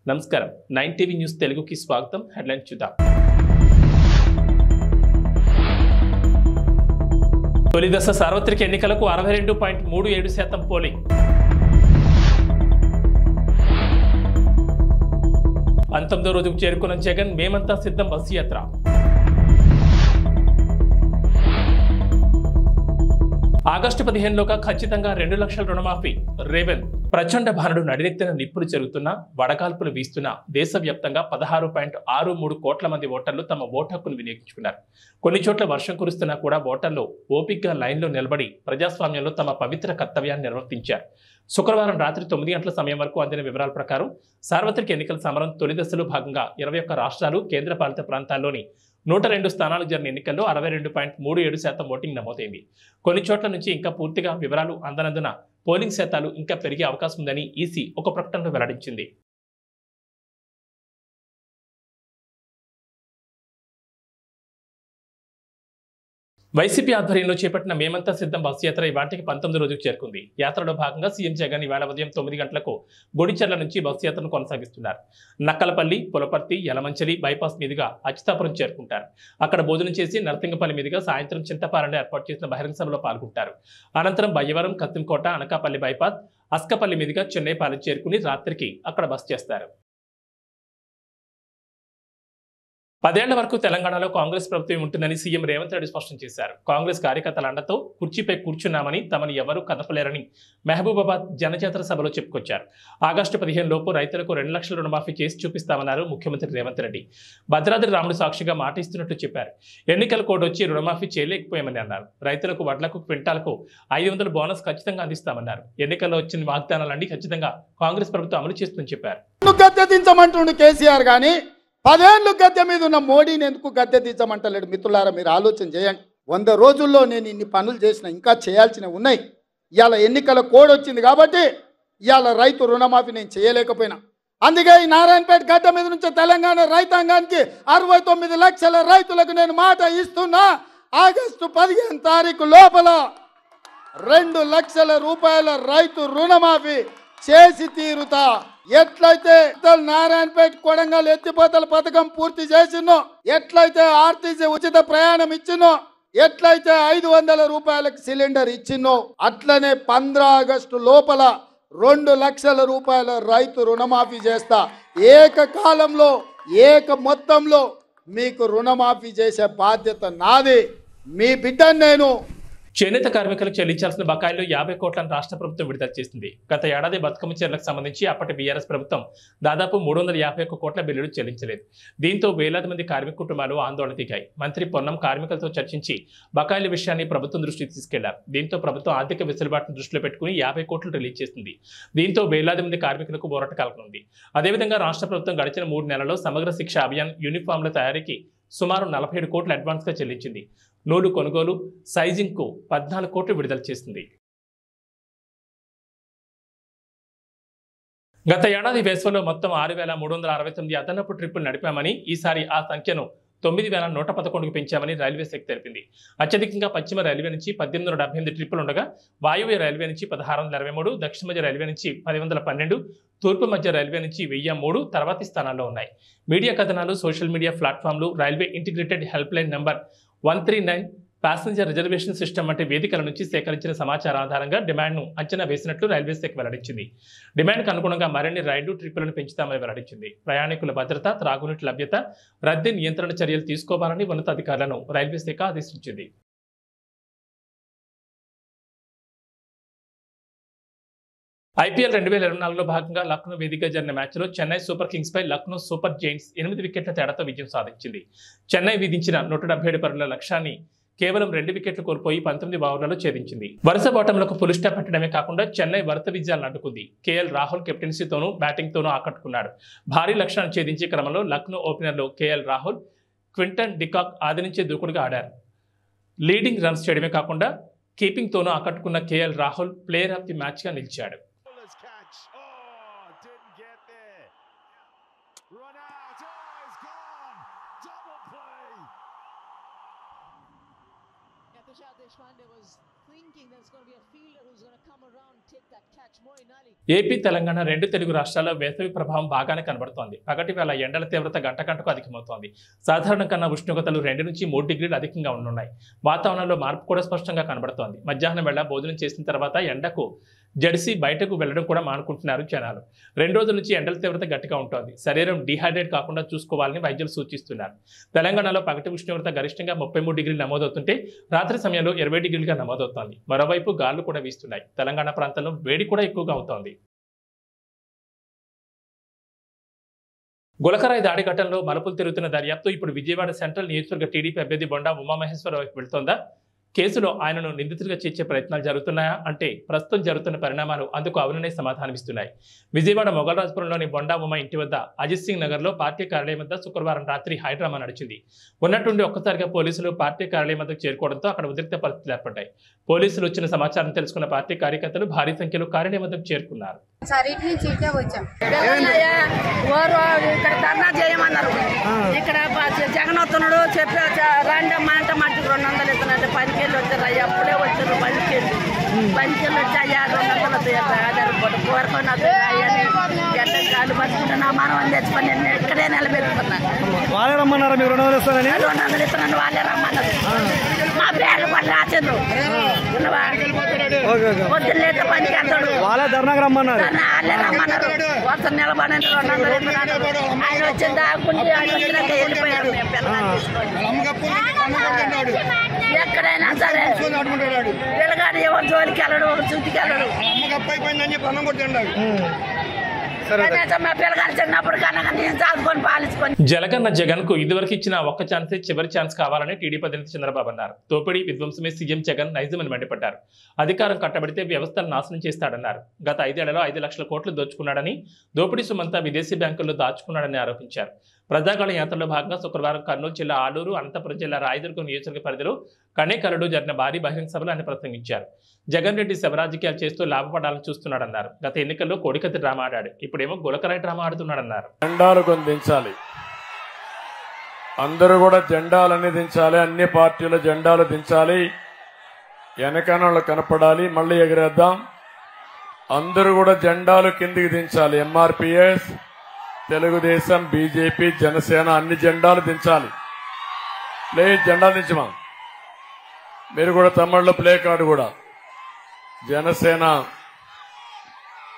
నమస్కారం 9 TV news తెలుగుకి స్వాగతం. హెడ్లైన్ చూద్దాం. తొలి దశ సార్వత్రిక ఎన్నికలకు 62.37% పోలింగ్. 19వ రోజుకు చేరుకున్న జగన్ మేమంతా సిద్ధం బస్సు యాత్ర. ఆగస్టు 15లోగా ఖచ్చితంగా 2 లక్షల రుణమాఫీ. రేవంత్ ప్రచండ భానుడు నడినెత్తిన నిప్పులు జరుగుతున్నా వడగాల్పులు వీస్తున్నా దేశవ్యాప్తంగా 16.63 కోట్ల మంది ఓటర్లు తమ ఓటు హక్కును వినియోగించుకున్నారు. కొన్ని చోట్ల వర్షం కురుస్తున్నా కూడా ఓటర్లు ఓపికగా లైన్లో నిలబడి ప్రజాస్వామ్యంలో తమ పవిత్ర కర్తవ్యాన్ని నిర్వర్తించారు. శుక్రవారం రాత్రి 9 గంటల సమయం వరకు అందిన వివరాల ప్రకారం సార్వత్రిక ఎన్నికల సమరం తొలి దశలో భాగంగా 21 రాష్ట్రాలు కేంద్రపాలిత ప్రాంతాల్లోని 102 స్థానాలకు జరిగిన ఎన్నికల్లో 62.37% ఓటింగ్ నమోదైంది. కొన్ని చోట్ల నుంచి ఇంకా పూర్తిగా వివరాలు అందనందున పోలింగ్ శాతాలు ఇంకా పెరిగే అవకాశం ఉందని ఈసీ ఒక ప్రకటనలో వెల్లడించింది. వైసీపీ ఆధ్వర్యంలో చేపట్టిన మేమంతా సిద్ధం బస్సు యాత్ర ఇవాటికి 19వ రోజుకు చేరుకుంది. యాత్రలో భాగంగా సీఎం జగన్ ఇవాళ ఉదయం 9 గంటలకు గుడిచెర్ల నుంచి బస్సు యాత్రను కొనసాగిస్తున్నారు. నక్కలపల్లి, పులపర్తి, యలమంచిలి బైపాస్ మీదుగా అచ్యుతాపురం చేరుకుంటారు. అక్కడ భోజనం చేసి నర్సింగపల్లి మీదుగా సాయంత్రం చింతపాలెంలో ఏర్పాటు చేసిన బహిరంగ సభలో పాల్గొంటారు. అనంతరం బయ్యవరం, కత్తింకోట, అనకాపల్లి బైపాస్, అస్కపల్లి మీదుగా చెన్నైపాలెం చేరుకుని రాత్రికి అక్కడ బస చేస్తారు. 10 ఏళ్ల వరకు తెలంగాణలో కాంగ్రెస్ ప్రభుత్వం ఉంటుందని సీఎం రేవంత్ రెడ్డి స్పష్టం చేశారు. కాంగ్రెస్ కార్యకర్తల అండతో కుర్చీపై కూర్చున్నామని తమను ఎవరూ కదపలేరని మహబూబాబాద్ జనజాతర సభలో చెప్పుకొచ్చారు. ఆగస్టు 15 లోపు రైతులకు 2 లక్షల రుణమాఫీ చేసి చూపిస్తామన్నారు ముఖ్యమంత్రి రేవంత్ రెడ్డి. భద్రాద్రి రాముడు సాక్షిగా మాట ఇస్తున్నట్లు చెప్పారు. ఎన్నికల కోడ్ వచ్చి రుణమాఫీ చేయలేకపోయామని అన్నారు. రైతులకు వడ్లకు క్వింటాలకు 500 బోనస్ ఖచ్చితంగా అందిస్తామన్నారు. ఎన్నికల్లో వచ్చిన వాగ్దానాలన్నీ ఖచ్చితంగా కాంగ్రెస్ ప్రభుత్వం అమలు చేస్తుందని చెప్పారు. కేసీఆర్ గానీ 10 ఏళ్ళు గద్దె మీద ఉన్న మోడీని ఎందుకు గద్దె దించమంటలేడు? మిత్రులారా, మీరు ఆలోచన చేయండి. 100 రోజుల్లో నేను ఇన్ని పనులు చేసిన, ఇంకా చేయాల్సినవి ఉన్నాయి. ఇవాళ ఎన్నికల కోడ్ వచ్చింది కాబట్టి ఇవాళ రైతు రుణమాఫీ నేను చేయలేకపోయినా. అందుకే ఈ నారాయణపేట గడ్డ మీద నుంచి తెలంగాణ రైతాంగానికి 69 లక్షల రైతులకు నేను మాట ఇస్తున్నా. ఆగస్టు 15 తారీఖు లోపల 2 లక్షల రూపాయల రైతు రుణమాఫీ చేసి తీరుతా. ఎట్లయితే నారాయణపేట కొడంగల్ ఎత్తిపోతల పథకం పూర్తి చేసినో, ఎట్లయితే ఆర్టీసీ ఉచిత ప్రయాణం ఇచ్చినో, ఎట్లయితే 500 రూపాయలకు సిలిండర్ ఇచ్చినో, అట్లనే 15 ఆగస్టు లోపల 2 లక్షల రూపాయల రైతు రుణమాఫీ చేస్తా. ఏకకాలంలో మొత్తంలో మీకు రుణమాఫీ చేసే బాధ్యత నాది. మీ బిడ్డను నేను. చేనేత కార్మికులకు చెల్లించాల్సిన బకాయిలు 50 కోట్లను రాష్ట్ర ప్రభుత్వం విడుదల చేసింది. గత ఏడాది బతుకమ్మ చీరలకు సంబంధించి అప్పటి బీఆర్ఎస్ ప్రభుత్వం దాదాపు 351 కోట్ల బిల్లులు చెల్లించలేదు. దీంతో వేలాది మంది కార్మిక కుటుంబాలు ఆందోళన దిగాయి. మంత్రి పొన్నం కార్మికులతో చర్చించి బకాయిల విషయాన్ని ప్రభుత్వం దృష్టికి తీసుకెళ్లారు. దీంతో ప్రభుత్వం ఆర్థిక వెసులుబాటును దృష్టిలో పెట్టుకుని 50 కోట్లు రిలీజ్ చేసింది. దీంతో వేలాది మంది కార్మికులకు ఊరట కలగనుంది. అదేవిధంగా రాష్ట్ర ప్రభుత్వం గడిచిన 3 నెలల్లో సమగ్ర శిక్ష అభియాన్ యూనిఫామ్ల తయారీకి సుమారు 47 కోట్లు అడ్వాన్స్గా చెల్లించింది. నూలు కొనుగోలు, సైజింగ్కు 14 కోట్లు విడుదల చేసింది. గత ఏడాది వేసవిలో మొత్తం 6,369 అదనపు ట్రిప్పులు నడిపామని, ఈసారి ఆ సంఖ్యను 9,111కు పెంచామని రైల్వే శాఖ తెలిపింది. అత్యధికంగా పశ్చిమ రైల్వే నుంచి 1,878 ట్రిప్పులు ఉండగా వాయువ్య రైల్వే నుంచి 1,623, దక్షిణ మధ్య రైల్వే నుంచి 1,012, తూర్పు మధ్య రైల్వే నుంచి 1,003 తర్వాతి స్థానాల్లో ఉన్నాయి. మీడియా కథనాలు, సోషల్ మీడియా ప్లాట్ఫామ్లు, railway integrated helpline number 139, passenger reservation system వంటి వేదికల నుంచి సేకరించిన సమాచారం ఆధారంగా డిమాండ్ను అంచనా వేసినట్లు రైల్వే శాఖ వెల్లడించింది. డిమాండ్కు అనుగుణంగా మరిన్ని రైళ్లు ట్రిప్పులను పెంచుతామని వెల్లడించింది. ప్రయాణికుల భద్రత, త్రాగునీటి లభ్యత, రద్దీ నియంత్రణ చర్యలు తీసుకోవాలని ఉన్నతాధికారులను రైల్వే శాఖ ఆదేశించింది. ఐపీఎల్ 2024లో భాగంగా లక్నో వేదికగా జరిగిన మ్యాచ్లో చెన్నై సూపర్ కింగ్స్ పై లక్నో సూపర్ జైంట్స్ 8 వికెట్ల తేడాతో విజయం సాధించింది. చెన్నై విధించిన 177 పరుగుల లక్ష్యాన్ని కేవలం 2 వికెట్లు కోల్పోయి 19 ఓవర్లలో ఛేదించింది. వరుస బాటంలకు ఫుల్ స్టాప్ పెట్టడమే కాకుండా చెన్నై వరుస విజయాలను అడ్డుకుంది. కేఎల్ రాహుల్ కెప్టెన్సీతోనూ బ్యాటింగ్తోనూ ఆకట్టుకున్నాడు. భారీ లక్ష్యాన్ని ఛేదించే క్రమంలో లక్నో ఓపెనర్లు కేఎల్ రాహుల్, క్వింటన్ డికాక్ ఆది నుంచే దూకుడుగా ఆడారు. లీడింగ్ రన్స్ చేయడమే కాకుండా కీపింగ్తోనూ ఆకట్టుకున్న KL Rahul player of the మ్యాచ్గా నిలిచాడు. ఏపీ తెలంగాణ రెండు తెలుగు రాష్ట్రాల్లో వేసవి ప్రభావం బాగానే కనబడుతోంది. పగటి వేళ ఎండల తీవ్రత గంట గంటకు అధికమవుతోంది. సాధారణం కన్నా ఉష్ణోగ్రతలు 2 నుంచి 3 డిగ్రీలు అధికంగా ఉన్నాయి. వాతావరణంలో మార్పు కూడా స్పష్టంగా కనబడుతోంది. మధ్యాహ్నం వేళ భోజనం చేసిన తర్వాత ఎండకు జడిసి బయటకు వెళ్లడం కూడా మానుకుంటున్నారు జనాలు. 2 రోజుల నుంచి ఎండల తీవ్రత గట్టిగా ఉంటుంది. శరీరం డిహైడ్రేట్ కాకుండా చూసుకోవాలని వైద్యులు సూచిస్తున్నారు. తెలంగాణలో పగటి ఉష్ణోగ్రత గరిష్టంగా 33 డిగ్రీలు నమోదవుతుంటే రాత్రి సమయంలో 20 డిగ్రీలుగా నమోదవుతోంది. మరోవైపు గాలులు కూడా వీస్తున్నాయి. తెలంగాణ ప్రాంతంలో వేడి కూడా ఎక్కువగా అవుతోంది. గులకరాయి దాడి ఘటనలో మలుపులు తిరుగుతున్న దర్యాప్తు ఇప్పుడు విజయవాడ సెంట్రల్ నియోజకవర్గ టీడీపీ అభ్యర్థి బొండా ఉమామహేశ్వరరావు వైపు వెళ్తోందా? కేసులో ఆయనను నిందితుడిగా చేర్చే ప్రయత్నాలు జరుగుతున్నాయా అంటే ప్రస్తుతం జరుగుతున్న పరిణామాలు అందుకు అవుననే సమాధానమిస్తున్నాయి. విజయవాడ మొగల్రాజ్పురంలోని బొండా ఉమా ఇంటి వద్ద అజిత్ సింగ్ నగర్లో పార్టీ కార్యాలయం వద్ద శుక్రవారం రాత్రి హైడ్రామా నడిచింది. ఉన్నట్టుండి ఒక్కసారిగా పోలీసులు పార్టీ కార్యాలయం వద్దకు చేరుకోవడంతో అక్కడ ఉద్రిక్త పరిస్థితులు ఏర్పడ్డాయి. పోలీసులు వచ్చిన సమాచారం తెలుసుకున్న పార్టీ కార్యకర్తలు భారీ సంఖ్యలో కార్యాలయం వద్దకు చేరుకున్నారు. ఇక్కడ జగనొత్తున్నాడు చెప్పే రండమ్మా అంటే మట్టికి 200 ఇస్తున్నట్టు 10 కేళ్ళు వచ్చారు. అప్పుడే వచ్చారు 10 కేళ్ళు వచ్చి అయ్యా 200 కోరుకొని అయ్యని గంట కాళ్ళు పట్టుకుంటున్నా మనం తెచ్చుకొని నేను ఇక్కడే నిలబెట్టుకున్నాను. వాళ్ళే రమ్మన్నారా? మీరు 200 ఇస్తానని? 200 ఇస్తున్నాను. వాళ్ళే రమ్మన్నారు. మా పేర్లు పని రాసిండ్రు. పొద్దున్నేస్తే పనికి వెళ్తాడు. వాళ్ళే ధర్నాకు రమ్మన్నారు. వాళ్ళే రమ్మన్నారు. వస్తారు నిలబడి 200 ఇస్తున్నాను. ఆయన వచ్చిన దాకుండి ఆయన వచ్చినాక వెళ్ళిపోయారు. ఎక్కడైనా సరే పిల్లగాడు ఎవరు జోలికి వెళ్ళడు, చుట్టుకి వెళ్ళడు. జలగన్న జగన్ కు ఇదివరకు ఇచ్చిన ఒక్క ఛాన్సే చివరి ఛాన్స్ కావాలని టీడీపీ అధినేత చంద్రబాబు అన్నారు. తోపిడీ విధ్వంసమే సీఎం జగన్ నైజమని మండిపడ్డారు. అధికారం కట్టబడితే వ్యవస్థను నాశనం చేస్తాడన్నారు. గత 5 ఏళ్లలో 5 లక్షల కోట్లు దోచుకున్నాడని, దోపిడీ సొమ్మంతా విదేశీ బ్యాంకుల్లో దాచుకున్నాడని ఆరోపించారు. ప్రజాగళ యాత్రలో భాగంగా శుక్రవారం కర్నూలు జిల్లా ఆలూరు, అనంతపురం జిల్లా రాయదుర్గం నియోజకవర్గ పరిధిలో కనేకరడు జరిగిన భారీ బహిరంగ సభలో ఆయన ప్రసంగించారు. జగన్ రెడ్డి శవరాజకీయాలు చేస్తూ లాభపడాలని చూస్తున్నాడన్నారు. గత ఎన్నికల్లో కోడికత్తి డ్రామా ఆడాడు, ఇప్పుడేమో గులకరాయి డ్రామా ఆడుతున్నాడన్నారు. జెండాలు కొని దించాలి, అందరూ కూడా జెండాలన్నీ దించాలి, అన్ని పార్టీల జెండాలు దించాలి, వెనకనోళ్ళు కనపడాలి, మళ్ళీ ఎగరేద్దాం. అందరూ కూడా జెండాలు కిందికి దించాలి. ఎంఆర్పీఎస్, తెలుగుదేశం, బీజేపీ, జనసేన అన్ని జెండాలు దించాలి. ప్లీజ్ జెండా దించమా. మీరు కూడా తమిళలో ప్లే కార్డు కూడా జనసేన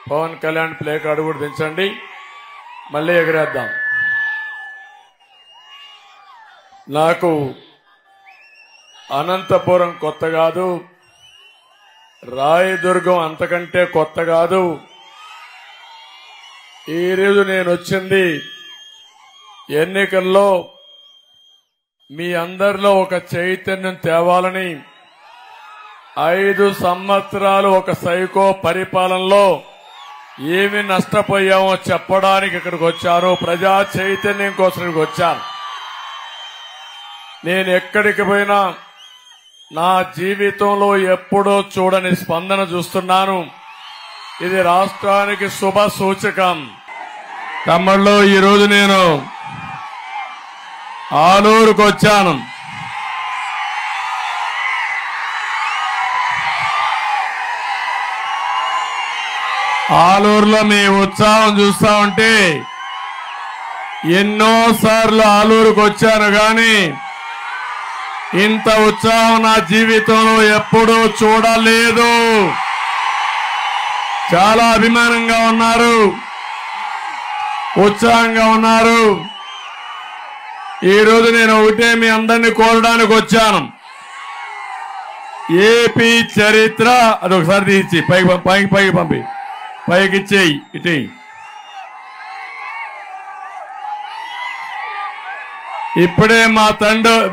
పవన్ కళ్యాణ్ ప్లే కార్డు కూడా దించండి, మళ్ళీ ఎగరేద్దాం. నాకు అనంతపురం కొత్త కాదు, రాయదుర్గం అంతకంటే కొత్త కాదు. ఈరోజు నేను వచ్చింది ఎన్నికల్లో మీ అందరిలో ఒక చైతన్యం తేవాలని. 5 సంవత్సరాలు ఒక సైకో పరిపాలనలో ఏమి నష్టపోయామో చెప్పడానికి ఇక్కడికి వచ్చాను. ప్రజా చైతన్యం కోసం ఇక్కడికి వచ్చాను. నేను ఎక్కడికి పోయినా నా జీవితంలో ఎప్పుడూ చూడని స్పందన చూస్తున్నాను. ఇది రాష్ట్రానికి శుభ సూచకం. తమ్ముళ్ళు, ఈరోజు నేను ఆలూరుకు వచ్చాను. ఆలూరులో మీ ఉత్సాహం చూస్తా ఉంటే ఎన్నోసార్లు ఆలూరుకు వచ్చాను, కానీ ఇంత ఉత్సాహం నా జీవితంలో ఎప్పుడూ చూడలేదు. చాలా అభిమానంగా ఉన్నారు, ఉత్సాహంగా ఉన్నారు. ఈరోజు నేను ఒకటే మీ అందరినీ కోరడానికి వచ్చాను. ఏపీ చరిత్ర అదొకసారి తీసి పైకి పంపి పైకి ఇచ్చేయి. ఇటు ఇప్పుడే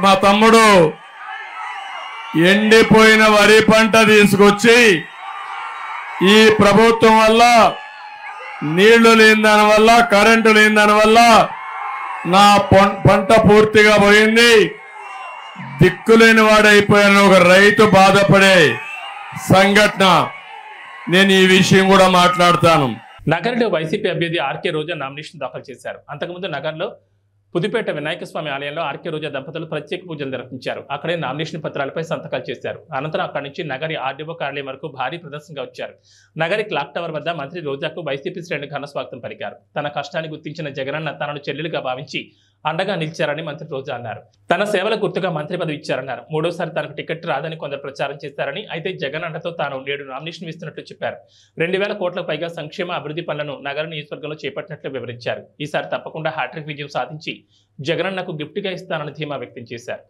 మా తమ్ముడు ఎండిపోయిన వరి పంట తీసుకొచ్చి ఈ ప్రభుత్వం వల్ల, నీళ్లు లేని దాని వల్ల, కరెంటు లేని దాని వల్ల నా పంట పూర్తిగా పోయింది, దిక్కులేని వాడైపోయాను ఒక రైతు బాధపడే సంఘటన. నేను ఈ విషయం కూడా మాట్లాడతాను. నగర్లో వైసీపీ అభ్యర్థి ఆర్కే రోజా నామినేషన్ దాఖలు చేశారు. అంతకుముందు నగర్లో పుదుపేట వినాయక స్వామి ఆలయంలో ఆర్కే రోజా దంపతులు ప్రత్యేక పూజలు నిర్వహించారు. అక్కడే నామినేషన్ పత్రాలపై సంతకాలు చేశారు. అనంతరం అక్కడి నుంచి నగరి ఆర్డీఓ కార్యాలయం వరకు భారీ ప్రదర్శనగా వచ్చారు. నగరి క్లాక్ టవర్ వద్ద మంత్రి రోజాకు వైసీపీ శ్రేణులు ఘన స్వాగతం పలికారు. తన కష్టాన్ని గుర్తించిన జగనన్న తనను చెల్లెలుగా భావించి అండగా నిలిచారని మంత్రి రోజా అన్నారు. తన సేవల గుర్తుగా మంత్రి పదవి ఇచ్చారన్నారు. మూడోసారి తనకు టికెట్ రాదని కొందరు ప్రచారం చేశారని, అయితే జగన్ అండతో తాను 7 నామినేషన్ ఇస్తున్నట్లు చెప్పారు. 2000 కోట్లకు పైగా సంక్షేమ అభివృద్ధి పనులను నగర నియోజకవర్గంలో చేపట్టినట్లు వివరించారు. ఈసారి తప్పకుండా హ్యాట్రిక్ విజయం సాధించి జగనన్నకు గిఫ్ట్గా ఇస్తానని ధీమా వ్యక్తం చేశారు.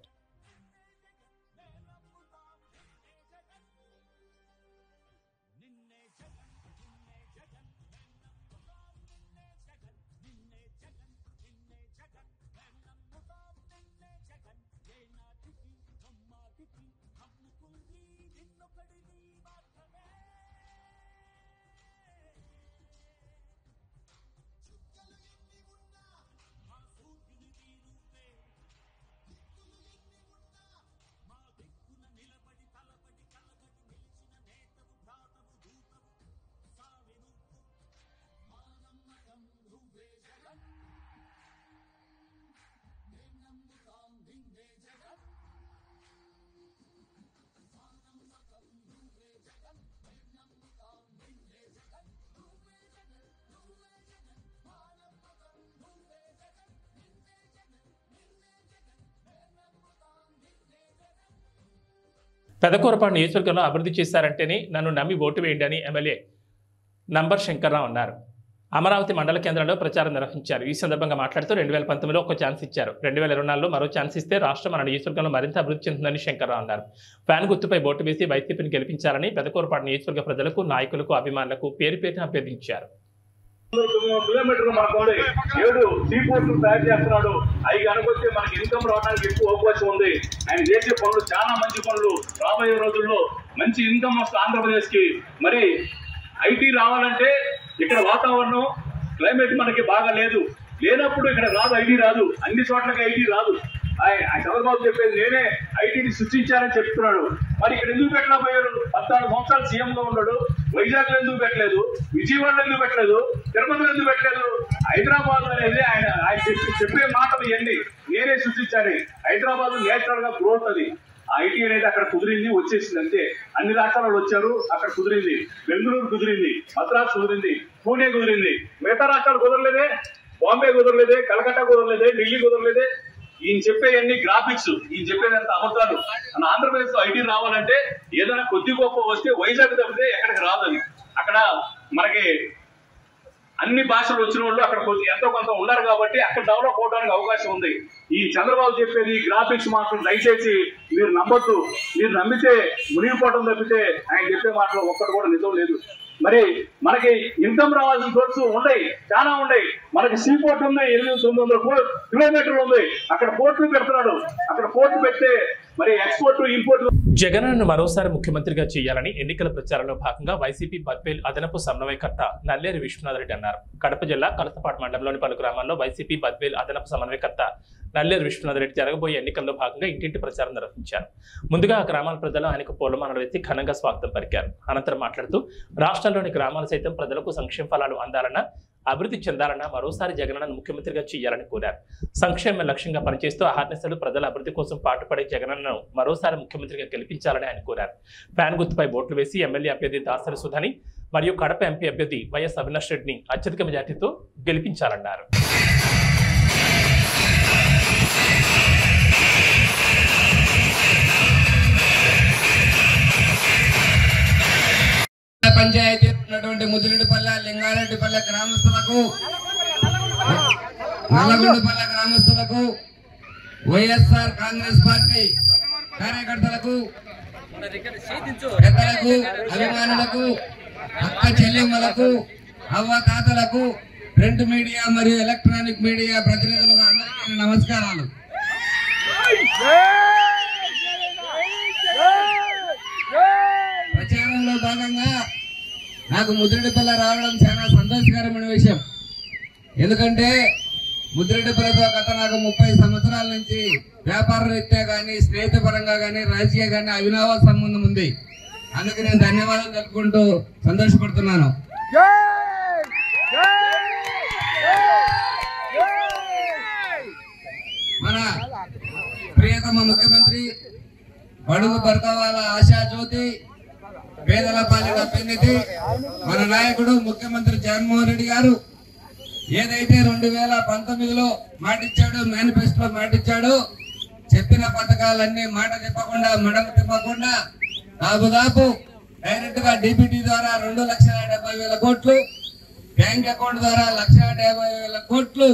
పెదకూరపాడు నియోజకవర్గంలో అభివృద్ధి చేశారంటేనే నన్ను నమ్మి ఓటు వేయండి అని ఎమ్మెల్యే నంబర్ శంకర్రావు అన్నారు. అమరావతి మండల కేంద్రంలో ప్రచారం నిర్వహించారు. ఈ సందర్భంగా మాట్లాడుతూ 2019లో ఒక ఛాన్స్ ఇచ్చారు, 2024లో మరో ఛాన్స్ ఇస్తే రాష్ట్రం మన నియోజకవర్గంలో మరింత అభివృద్ధి చెందుతుందని శంకర్రావు అన్నారు. ఫ్యాన్ గుర్తుపై ఓటు వేసి వైసీపీని గెలిపించాలని పెదకూరపాడు నియోజకవర్గ ప్రజలకు, నాయకులకు, అభిమానులకు పేరు పేరున అభ్యర్థించారు. కిలోమీటర్లు మనకోండి 7 సీ పోర్టులు తయారు చేస్తున్నాడు. అవి కనుకొస్తే మనకి ఇన్కమ్ రావడానికి ఎక్కువ అవకాశం ఉంది. ఆయన చేసే పనులు చాలా మంచి పనులు. రాబోయే రోజుల్లో మంచి ఇన్కమ్ వస్తుంది ఆంధ్రప్రదేశ్ కి. మరి ఐటీ రావాలంటే ఇక్కడ వాతావరణం క్లైమేట్ మనకి బాగా లేనప్పుడు ఇక్కడ రాదు, ఐటీ రాదు. అన్ని చోట్లకి ఐటీ రాదు. చంద్రబాబు చెప్పేది నేనే ఐటీని సృష్టించారని చెప్తున్నాడు. మరి ఇక్కడ ఎందుకు పెట్టలేకపోయారు? 14 సంవత్సరాలు సీఎం గా ఉన్నాడు. వైజాగ్ లో ఎందుకు పెట్టలేదు? విజయవాడలో ఎందుకు పెట్టలేదు? తిరుపతిలో ఎందుకు పెట్టలేదు? హైదరాబాద్ అనేది ఆయన చెప్పే మాటలు ఇవన్నీ నేనే సృష్టించాను. హైదరాబాద్ నేచురల్ గా గ్రోత్ అది. ఐటీ అనేది అక్కడ కుదిరింది, వచ్చేసింది అంతే. అన్ని రాష్ట్రాలు వచ్చారు, అక్కడ కుదిరింది. బెంగళూరు కుదిరింది, మద్రాసు కుదిరింది, పూణే కుదిరింది. మిగతా రాష్ట్రాలు కుదరలేదే. బాంబే కుదరలేదే, కలకత్తా కుదరలేదే, ఢిల్లీ కుదరలేదే. ఈయన చెప్పేవన్నీ గ్రాఫిక్స్, ఈయన చెప్పేదంతా అబద్ధాలు. మన ఆంధ్రప్రదేశ్ లో ఐటీ రావాలంటే ఏదైనా కొద్ది గొప్ప వస్తే వైజాగ్ తప్పితే ఎక్కడికి రాదు. అది అక్కడ మనకి అన్ని భాషలు వచ్చిన వాళ్ళు అక్కడ ఎంతో కొంత ఉన్నారు కాబట్టి అక్కడ డెవలప్ అవడానికి అవకాశం ఉంది. ఈ చంద్రబాబు చెప్పేది గ్రాఫిక్స్ మాత్రం దయచేసి మీరు నమ్మొద్దు. మీరు నమ్మితే మునిగిపోవడం తప్పితే ఆయన చెప్పే మాటలు ఒక్కటి కూడా నిజం లేదు. మరి మనకి ఇన్కమ్ రావాల్సిన సోర్స్ ఉన్నాయి, చాలా ఉన్నాయి. మనకి సీ పోర్ట్ ఉంది, 800-900 కిలోమీటర్లు ఉంది. అక్కడ పోర్టులు పెడుతున్నాడు. అక్కడ పోర్టు పెడితే మరి ఎక్స్పోర్ట్ ఇంపోర్ట్. జగన్ను మరోసారి ముఖ్యమంత్రిగా చేయాలని ఎన్నికల ప్రచారంలో భాగంగా వైసీపీ బద్వేల్ అదనపు సమన్వయకర్త నల్లేరు విశ్వనాథరెడ్డి అన్నారు. కడప జిల్లా కలసపాటు మండలంలోని పలు గ్రామాల్లో వైసీపీ బద్వేల్ అదనపు సమన్వయకర్త నల్లేరు విశ్వనాథరెడ్డి జరగబోయే ఎన్నికల్లో భాగంగా ఇంటింటి ప్రచారం నిర్వహించారు. ముందుగా ఆ గ్రామాల ప్రజలు ఆయనకు పూలమాలలు వేసి ఘనంగా స్వాగతం పలికారు. అనంతరం మాట్లాడుతూ రాష్ట్రంలోని గ్రామాలు సైతం ప్రజలకు సంక్షేమ ఫలాలు అందాలన్నా, అభివృద్ధి చెందాలన్నా మరోసారి జగనన్నను ముఖ్యమంత్రిగా చేయాలని కోరారు. సంక్షేమ లక్ష్యంగా పనిచేస్తూ అహర్నిశలు ప్రజల అభివృద్ధి కోసం పాటుపడే జగనన్నను మరోసారి ముఖ్యమంత్రిగా గెలిపించాలని ఆయన కోరారు. ఫ్యాన్ గుర్తుపై ఓట్లు వేసి ఎమ్మెల్యే అభ్యర్థి దాసరి సుధని మరియు కడప ఎంపీ అభ్యర్థి వైఎస్ అవినాష్ రెడ్డిని అత్యధిక మెజార్టీతో గెలిపించాలన్నారు. పంచాయతీ ఉన్నటువంటి ముదిరెడ్డిపల్లె, లింగారెడ్డిపల్లె గ్రామస్తులకు, నల్లగొండపల్లె గ్రామస్తులకు, వైఎస్ఆర్ కాంగ్రెస్ పార్టీ కార్యకర్తలకు, పెద్దలకు, అభిమానులకు, అక్క చెల్లెమ్మలకు, అవ్వతాతలకు, ప్రింట్ మీడియా మరియు ఎలక్ట్రానిక్ మీడియా ప్రతినిధులకు అందరికీ నమస్కారాలు. ప్రచారంలో భాగంగా నాకు ముదిరెడ్డిపల్లె రావడం చాలా సంతోషకరమైన విషయం. ఎందుకంటే ముదిరెడ్డిపల్లెతో గత నాకు 30 సంవత్సరాల నుంచి వ్యాపార రీత్యా కానీ, స్నేహితపరంగా కానీ, రాజకీయ కానీ అవినావ సంబంధం ఉంది. అందుకు నేను ధన్యవాదాలు తెలుపుకుంటూ సంతోషపడుతున్నాను. ప్రియతమ ముఖ్యమంత్రి, బడుగు వర్గాల ఆశా జ్యోతి, పేదల పాలిట పెన్నిధి మన నాయకుడు ముఖ్యమంత్రి జగన్మోహన్ రెడ్డి గారు ఏదైతే 2019లో మాటిచ్చాడు, మేనిఫెస్టోలో మాటిచ్చాడు, చెప్పిన పథకాలన్నీ మాట చెప్పకుండా మడమ తిప్పకుండా దాదాపు డైరెక్ట్ గా డిబిటీ ద్వారా 2,70,000 కోట్లు, బ్యాంక్ అకౌంట్ ద్వారా 1,50,000 కోట్లు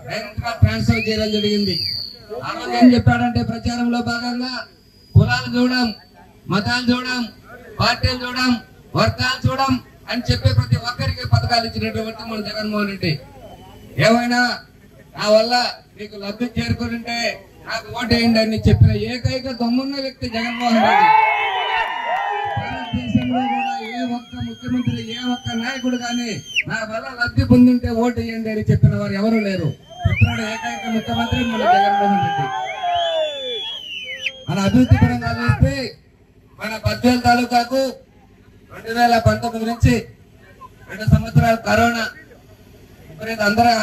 డైరెక్ట్ గా ట్రాన్స్ఫర్ చేయడం జరిగింది. ఆ రోజు ఏం చెప్పాడంటే ప్రచారంలో భాగంగా కులాలు చూడం, మతాలు చూడం, పార్టీలు చూడం, వర్గాలు చూడం అని చెప్పి ప్రతి ఒక్కరికి పథకాలు ఇచ్చినటువంటి మన జగన్మోహన్ రెడ్డి. ఏమైనా నా వల్ల నీకు లబ్ధి చేరుకుంటే నాకు ఓటేయండి అని చెప్పిన ఏకైక దమ్మున్న వ్యక్తి జగన్మోహన్ రెడ్డి. భారతదేశంలో కూడా ఏ ఒక్క ముఖ్యమంత్రి, ఏ ఒక్క నాయకుడు కానీ నా వల్ల లబ్ధి పొందింటే ఓటేయండి అని చెప్పిన వారు ఎవరు లేరు. చెప్పినాడు ఏకైక ముఖ్యమంత్రి మన జగన్మోహన్ రెడ్డి. మన అభివృద్ధి పరంగా చూస్తే మన బద్వేల్ తాలూకాకు 2019 నుంచి 2 సంవత్సరాలు కరోనా అందరూ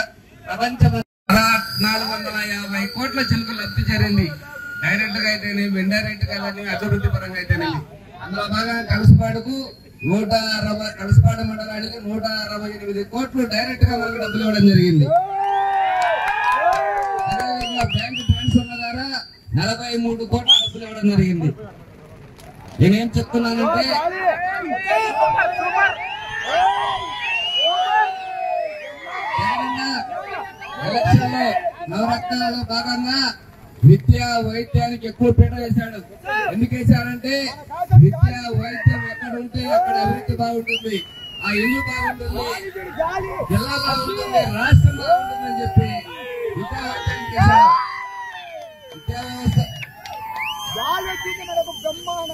ప్రపంచం 450 కోట్ల చిలుకలు లబ్ధి చేరింది. డైరెక్ట్ గా అయితేనేమి, ఇండైరెక్ట్ గా అభివృద్ధి పరంగా అయితేనేమి. అందులో భాగంగా కలసపాడుకు 160, కలసపాడు మండలానికి 168 కోట్లు డైరెక్ట్ గా మనకు డబ్బులు ఇవ్వడం జరిగింది. అదేవిధంగా బ్యాంకు ట్రాన్స్ఫర్ ద్వారా 43 కోట్ల డబ్బులు ఇవ్వడం జరిగింది. నేనేం చెప్తున్నానంటే ఎలక్షన్ లో నవరత్నాలలో భాగంగా విద్యా వైద్యానికి ఎక్కువ పీట వేశాడు. ఎందుకు వేశాడంటే విద్యా వైద్యం ఎక్కడ ఉంటే అక్కడ అభివృద్ధి బాగుంటుంది, ఆ ఇల్లు బాగుంటుంది, జిల్లా బాగుంటుంది, రాష్ట్రం బాగుంటుందని చెప్పి విద్యా వైద్యానికి వేశాడు.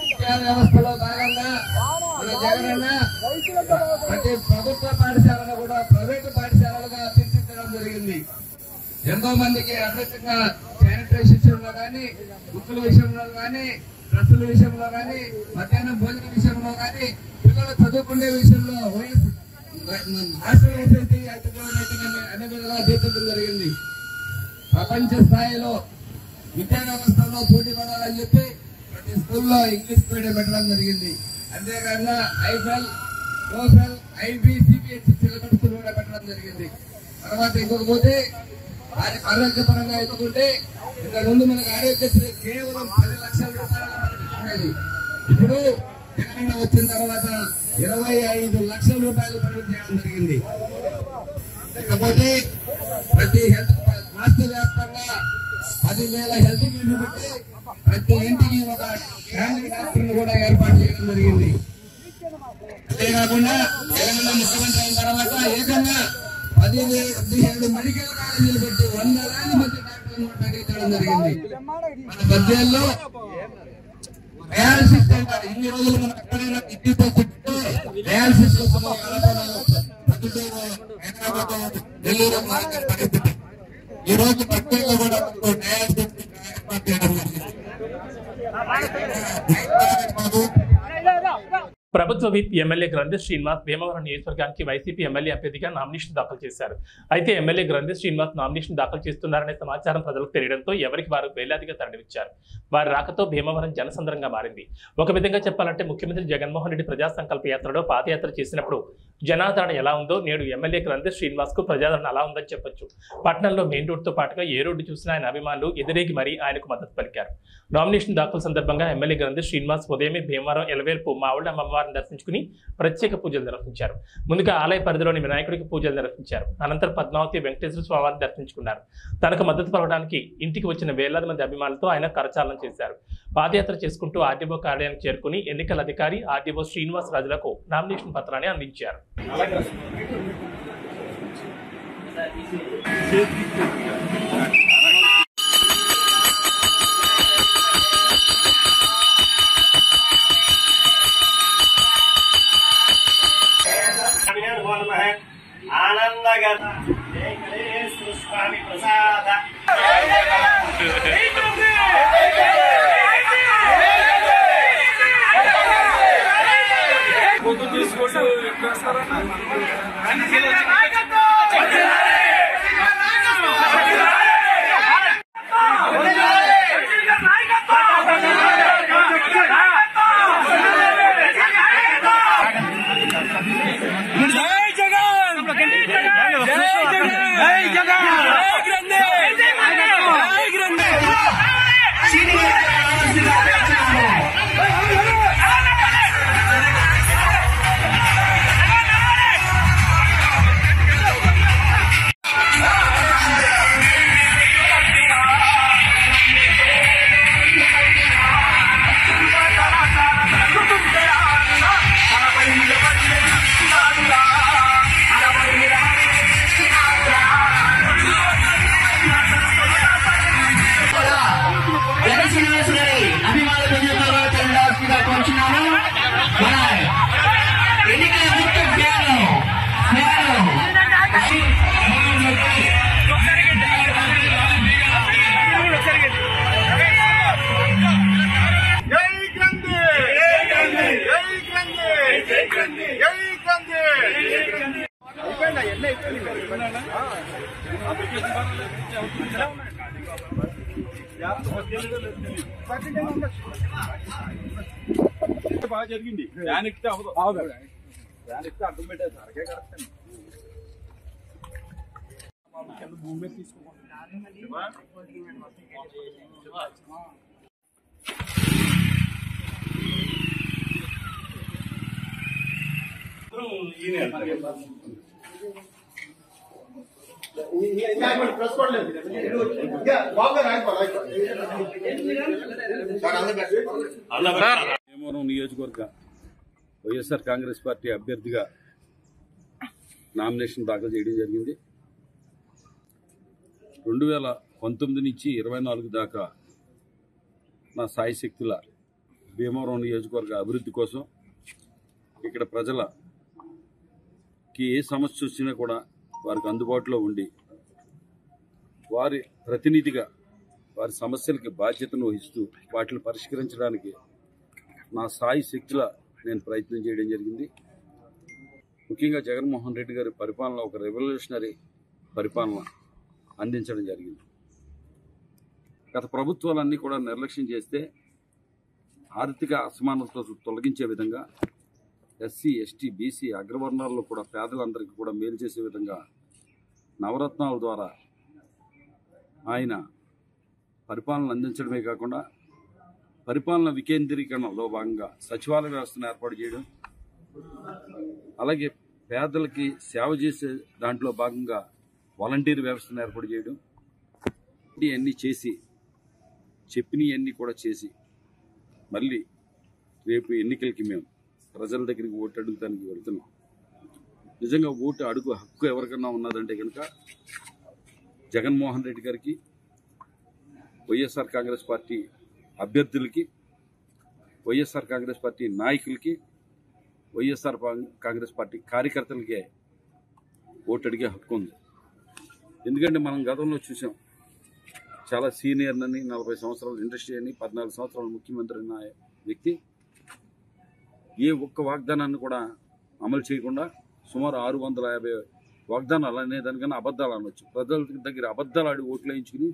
విద్యా వ్యవస్థలో భాగంగా మన జగనన్న ప్రతి ప్రభుత్వ పాఠశాలను కూడా ప్రైవేటు పాఠశాలలుగా తీర్చిదిద్దడం జరిగింది. ఎంతో మందికి అద్భుతంగా శానిటరీ విషయంలో కానీ, బుక్కుల విషయంలో కానీ, డ్రెస్సుల విషయంలో కానీ, మధ్యాహ్నం భోజన విషయంలో కానీ, పిల్లలు చదువుకునే విషయంలో హాస్టల్ వసతి అన్ని విధాలుగా తీర్చడం జరిగింది. ప్రపంచ స్థాయిలో విద్యా వ్యవస్థలో పోటీ పడాలని చెప్పి ప్రతి స్కూల్లో ఇంగ్లీష్ మీడియం పెట్టడం జరిగింది. అంతేకాకుండా Eiffel, TOEFL, IB, CBSE syllabus కూడా పెట్టడం జరిగింది. తర్వాత ఇంకొక పోతే ఆరోగ్యపరంగా ఎత్తుకుంటే ఇంతకు ముందు మనకు ఆరోగ్యశ్రీ కేవలం 10 లక్షల రూపాయలు, ఇప్పుడు తెలంగాణ వచ్చిన తర్వాత 25 లక్షల రూపాయలు పరిమితి చేయడం జరిగింది. ఇకపోతే ప్రతి హెల్త్ రాష్ట్ర వ్యాప్తంగా 10,000 హెల్త్ క్లినిక్లు పెట్టి ప్రతి ఇంటికి ఒక ఫ్యామిలీ డాక్టర్ కూడా ఏర్పాటు చేయడం జరిగింది. అంతేకాకుండా తెలంగాణ ముఖ్యమంత్రి అయిన తర్వాత ఏకంగా 17 మెడికల్ కాలేజీలు పెట్టి 100,000 మంది డాక్టర్లను ప్రకటించడం జరిగింది. మన బద్వేల్లో డయాలసిస్ సెంటర్ ఇన్ని రోజులు మనం ఎక్కడైనా కిడ్నీతో చుట్టూ డయాలసిస్ కోసం హైదరాబాద్, ఢిల్లీలో పరిస్థితి. ఈ రోజు బద్వేల్లో కూడా డయాలసిస్ ఏర్పాటు చేయడం జరిగింది. ప్రభుత్వ విప్ ఎమ్మెల్యే గ్రంథి శ్రీనివాస్ భీమవరం నియోజకవర్గానికి వైసీపీ ఎమ్మెల్యే అభ్యర్థిగా నామినేషన్ దాఖలు చేశారు. అయితే ఎమ్మెల్యే గ్రంథి శ్రీనివాస్ నామినేషన్ దాఖలు చేస్తున్నారనే సమాచారం ప్రజలకు తెలియడంతో ఎవరికి వారు వేలాదిగా తరలివచ్చారు. వారి రాకతో భీమవరం జనసంద్రంగా మారింది. ఒక విధంగా చెప్పాలంటే ముఖ్యమంత్రి జగన్మోహన్ రెడ్డి ప్రజా సంకల్ప యాత్రలో పాదయాత్ర చేసినప్పుడు జనాదరణ ఎలా ఉందో నేడు ఎమ్మెల్యే గ్రంథి శ్రీనివాస్ కు ప్రజాదరణ అలా ఉందని చెప్పొచ్చు. పట్టణంలో మెయిన్ రోడ్డుతో పాటుగా ఏ రోడ్డు చూసినా ఆయన అభిమానులు ఎదురేగి మరీ ఆయనకు మద్దతు పలికారు. నామినేషన్ దాఖలు సందర్భంగా ఎమ్మెల్యే గ్రంథి శ్రీనివాస్ ఉదయమే భీమవరం ఎలవేల్పు మావుళ్ళ అమ్మవారిని దర్శించుకుని ప్రత్యేక పూజలు నిర్వహించారు. ముందుగా ఆలయ పరిధిలోని వినాయకుడికి పూజలు నిర్వహించారు. అనంతరం పద్మావతి వెంకటేశ్వర స్వామిని దర్శించుకున్నారు. తనకు మద్దతు పలకడానికి ఇంటికి వచ్చిన వేలాది మంది అభిమానులతో ఆయన కరచాలనం చేశారు. పాదయాత్ర చేసుకుంటూ ఆర్డీఓ కార్యాలయానికి చేరుకుని ఎన్నికల అధికారి ఆర్డీఓ శ్రీనివాస్ రాజులకు నామినేషన్ పత్రాన్ని అందించారు. ఆనందగా స్వామి ప్రసాద తీసుకోండి. బాగా జరిగింది. ఫ్యాన్ ఎక్కితే అవ్వదు. ఫ్యాన్ ఎక్కితే అడ్డం పెట్టేది సరిగ్గా కరెక్ట్. భూమి మీద తీసుకోవాలి. భీమవరం నియోజకవర్గ వైఎస్ఆర్ కాంగ్రెస్ పార్టీ అభ్యర్థిగా నామినేషన్ దాఖలు చేయడం జరిగింది. 2019 నుంచి 24 దాకా నా సాయశక్తుల భీమవరం నియోజకవర్గ అభివృద్ధి కోసం ఇక్కడ ప్రజలకి ఏ సమస్య వచ్చినా కూడా వారికి అందుబాటులో ఉండి వారి ప్రతినిధిగా వారి సమస్యలకి బాధ్యతను వహిస్తూ వాటిని పరిష్కరించడానికి నా స్థాయి శక్తుల నేను ప్రయత్నం చేయడం జరిగింది. ముఖ్యంగా జగన్మోహన్ రెడ్డి గారి పరిపాలన ఒక రెవల్యూషనరీ పరిపాలన అందించడం జరిగింది. గత ప్రభుత్వాలన్నీ కూడా నిర్లక్ష్యం చేస్తే ఆర్థిక అసమానతలు తొలగించే విధంగా ఎస్సీ, ఎస్టీ, బీసీ అగ్రవర్ణాల్లో కూడా పేదలందరికీ కూడా మేలు చేసే విధంగా నవరత్నాల ద్వారా ఆయన పరిపాలన అందించడమే కాకుండా పరిపాలన వికేంద్రీకరణలో భాగంగా సచివాలయ వ్యవస్థను ఏర్పాటు చేయడం, అలాగే పేదలకి సేవ చేసే దాంట్లో భాగంగా వాలంటీర్ వ్యవస్థను ఏర్పాటు చేయడం, ఇవన్నీ చేసి చెప్పినవన్నీ కూడా చేసి మళ్ళీ రేపు ఎన్నికలకి మేము ప్రజల దగ్గరికి ఓటు అడుగుతానికి వెళ్తున్నాం. నిజంగా ఓటు అడుగు హక్కు ఎవరికన్నా ఉన్నదంటే కనుక జగన్మోహన్ రెడ్డి గారికి, వైఎస్ఆర్ కాంగ్రెస్ పార్టీ అభ్యర్థులకి, వైఎస్ఆర్ కాంగ్రెస్ పార్టీ నాయకులకి, వైఎస్ఆర్ కాంగ్రెస్ పార్టీ కార్యకర్తలకే ఓటు అడిగే హక్కు ఉంది. ఎందుకంటే మనం గతంలో చూసాం, చాలా సీనియర్నని 40 సంవత్సరాల ఇండస్ట్రీ అని 14 సంవత్సరాల ముఖ్యమంత్రి అయిన వ్యక్తి ఏ ఒక్క వాగ్దానాన్ని కూడా అమలు చేయకుండా సుమారు 650 వాగ్దానాలు అనే దానికన్నా అబద్ధాలు అనవచ్చు. ప్రజల దగ్గర అబద్ధాలు ఆడి ఓట్లు వేయించుకుని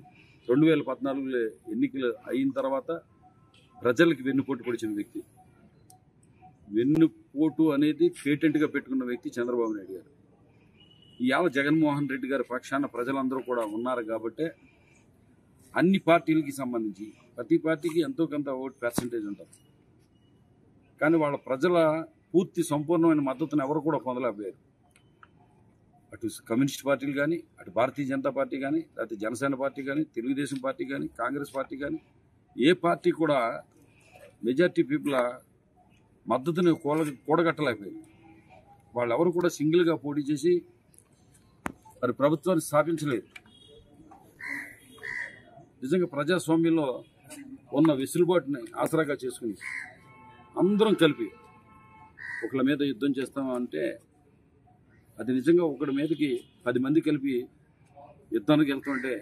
2014 ఎన్నికలు అయిన తర్వాత ప్రజలకి వెన్నుపోటు పొడిచిన వ్యక్తి. వెన్నుపోటు అనేది పేటెంట్గా పెట్టుకున్న వ్యక్తి చంద్రబాబు నాయుడు గారు. ఇవాళ జగన్మోహన్ రెడ్డి గారి పక్షాన ప్రజలందరూ కూడా ఉన్నారు కాబట్టి అన్ని పార్టీలకి సంబంధించి ప్రతి పార్టీకి ఎంతో కొంత ఓటు పర్సంటేజ్ ఉంటుంది. కానీ వాళ్ళ ప్రజల పూర్తి సంపూర్ణమైన మద్దతును ఎవరు కూడా పొందలేకపోయారు. అటు కమ్యూనిస్ట్ పార్టీలు కానీ, అటు భారతీయ జనతా పార్టీ కానీ, లేకపోతే జనసేన పార్టీ కానీ, తెలుగుదేశం పార్టీ కానీ, కాంగ్రెస్ పార్టీ కానీ, ఏ పార్టీ కూడా మెజార్టీ పీపుల్ మద్దతుని కూడగట్టలేకపోయారు. వాళ్ళెవరు కూడా సింగిల్గా పోటీ చేసి మరి ప్రభుత్వాన్ని స్థాపించలేదు. నిజంగా ప్రజాస్వామ్యంలో ఉన్న వెసులుబాటుని ఆసరాగా చేసుకుని అందరం కలిపి ఒకళ్ళ మీద యుద్ధం చేస్తామంటే అది నిజంగా ఒకడి మీదకి 10 మంది కలిపి యుద్ధానికి వెళ్తుంటే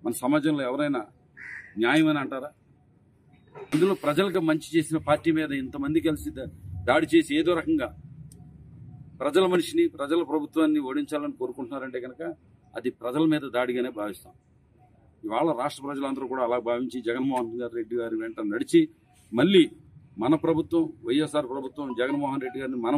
మన సమాజంలో ఎవరైనా న్యాయమని అంటారా? ఇందులో ప్రజలకు మంచి చేసిన పార్టీ మీద ఇంతమంది కలిసి దాడి చేసి ఏదో రకంగా ప్రజల మనిషిని, ప్రజల ప్రభుత్వాన్ని ఓడించాలని కోరుకుంటున్నారంటే కనుక అది ప్రజల మీద దాడిగానే భావిస్తాం. ఇవాళ రాష్ట్ర ప్రజలందరూ కూడా అలా భావించి జగన్మోహన్ రెడ్డి గారి వెంట నడిచి మళ్ళీ మన ప్రభుత్వం, వైఎస్ఆర్ ప్రభుత్వం, జగన్మోహన్ రెడ్డి గారిని మన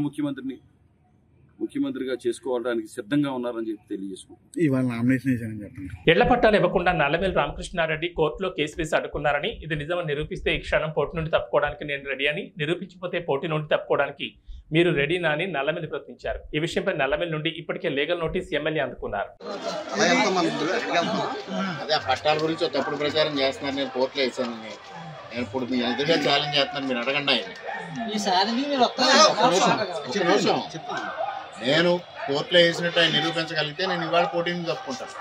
ముఖ్యమంత్రిగా చేసుకోవడానికి సిద్ధంగా ఉన్నారని చెప్పి తెలియజేసుకుంటాం. ఇవాళ నామినేషన్ చెప్పండి. ఇళ్ల పట్టాలు ఇవ్వకుండా నల్లమేలు రామకృష్ణారెడ్డి కోర్టులో కేసు వేసి అడ్డుకున్నారని, ఇది నిజమని నిరూపిస్తే ఈ క్షణం పోటీ నుండి తప్పుకోవడానికి నేను రెడీ అని, నిరూపించకపోతే పోటీ నుండి తప్పుకోవడానికి మీరు రెడీనా అని నల్లమేలు ప్రశ్నించారు. ఈ విషయంపై నల్లమేలు నుండి ఇప్పటికే లీగల్ నోటీస్ ఎమ్మెల్యే అందుకున్నారు. అదే పట్టాల గురించి తప్పుడు ప్రచారం చేస్తున్నారు. నేను కోర్టులో వేసాను. నేను ఇప్పుడు మీ ఎదురుగా ఛాలెంజ్ చేస్తున్నాను. మీరు అడగండి ఆయన. నేను కోర్టులో వేసినట్టు ఆయన నిరూపించగలిగితే నేను ఇవాళ పోటీని తప్పుకుంటాను.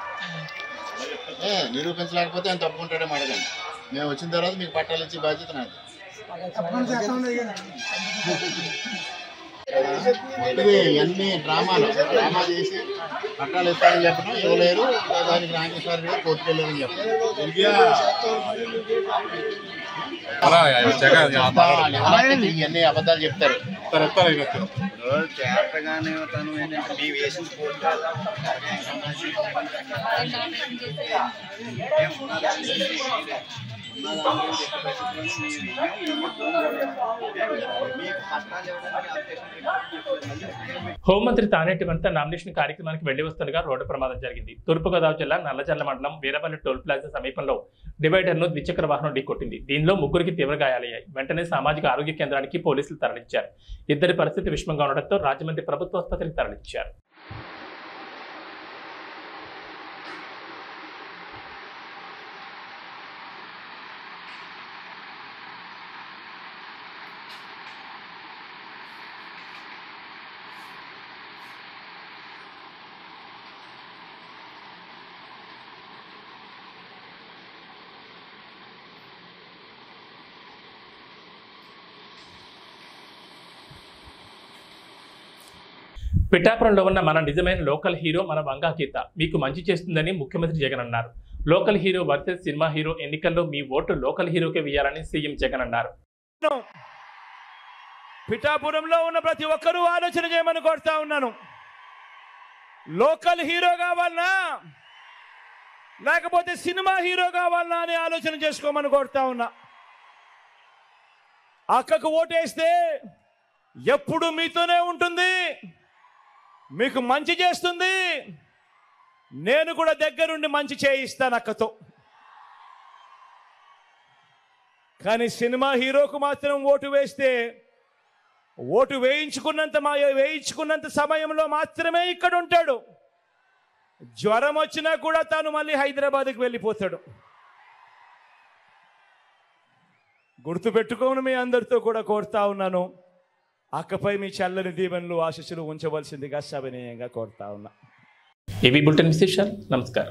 నిరూపించలేకపోతే ఆయన తప్పుకుంటాడేమో అడగండి. మేము వచ్చిన తర్వాత మీకు పట్టాలు ఇచ్చే బాధ్యత నాది. ఇవన్నీ డ్రామా చేసి పట్టాలు ఇస్తారని చెప్పడం, ఇవ్వలేరు, దానికి నాగేశ్వర గారు కోర్టుకు వెళ్ళారని చెప్పడం, ఇవన్నీ అబద్ధాలు చెప్తారు. చేతగానే తను ఏంటంటే మీ వేసిన హోంమంత్రి తానేటి వనిత నామినేషన్ కార్యక్రమానికి వెళ్లి వస్తుండగా రోడ్డు ప్రమాదం జరిగింది. తూర్పుగోదావరి జిల్లా నల్లజర్ల మండలం వీరపల్లి టోల్ ప్లాజా సమీపంలో డివైడర్ను ద్విచక్ర వాహనం ఢీకొట్టింది. దీనిలో ముగ్గురికి తీవ్ర గాయాలయ్యాయి. వెంటనే సామాజిక ఆరోగ్య కేంద్రానికి పోలీసులు తరలించారు. ఇద్దరి పరిస్థితి విషమంగా ఉండడంతో రాజమండ్రి ప్రభుత్వ ఆసుపత్రికి తరలించారు. పిఠాపురంలో ఉన్న మన నిజమైన లోకల్ హీరో మన వంగా గీత మీకు మంచి చేస్తుందని ముఖ్యమంత్రి జగన్ అన్నారు. Local hero versus cinema hero ఎన్నికల్లో మీ ఓటు లోకల్ హీరోకే వేయాలని సీఎం జగన్ అన్నారు. పిఠాపురంలో ఉన్న ప్రతి ఒక్కరూ ఆలోచన చేయమని కోరుతా ఉన్నాను. లోకల్ హీరో కావాలనా లేకపోతే సినిమా హీరో కావాలనా అని ఆలోచన చేసుకోమని కోరుతా ఉన్నా. అక్కకు ఓటేస్తే ఎప్పుడు మీతోనే ఉంటుంది, మీకు మంచి చేస్తుంది. నేను కూడా దగ్గరుండి మంచి చేయిస్తాను అక్కతో. కానీ సినిమా హీరోకు మాత్రం ఓటు వేస్తే ఓటు వేయించుకున్నంత సమయంలో మాత్రమే ఇక్కడ ఉంటాడు. జ్వరం వచ్చినా కూడా తాను మళ్ళీ హైదరాబాద్కి వెళ్ళిపోతాడు. గుర్తుపెట్టుకోని మీ అందరితో కూడా కోరుతా ఉన్నాను. అక్కపై మీ చల్లని దీవెనలు ఆశీస్సులు ఉంచవలసిందిగా సవినయంగా కోరుతా ఉన్నా. ఏబీ బులెటిన్ విశేషాలు. నమస్కారం.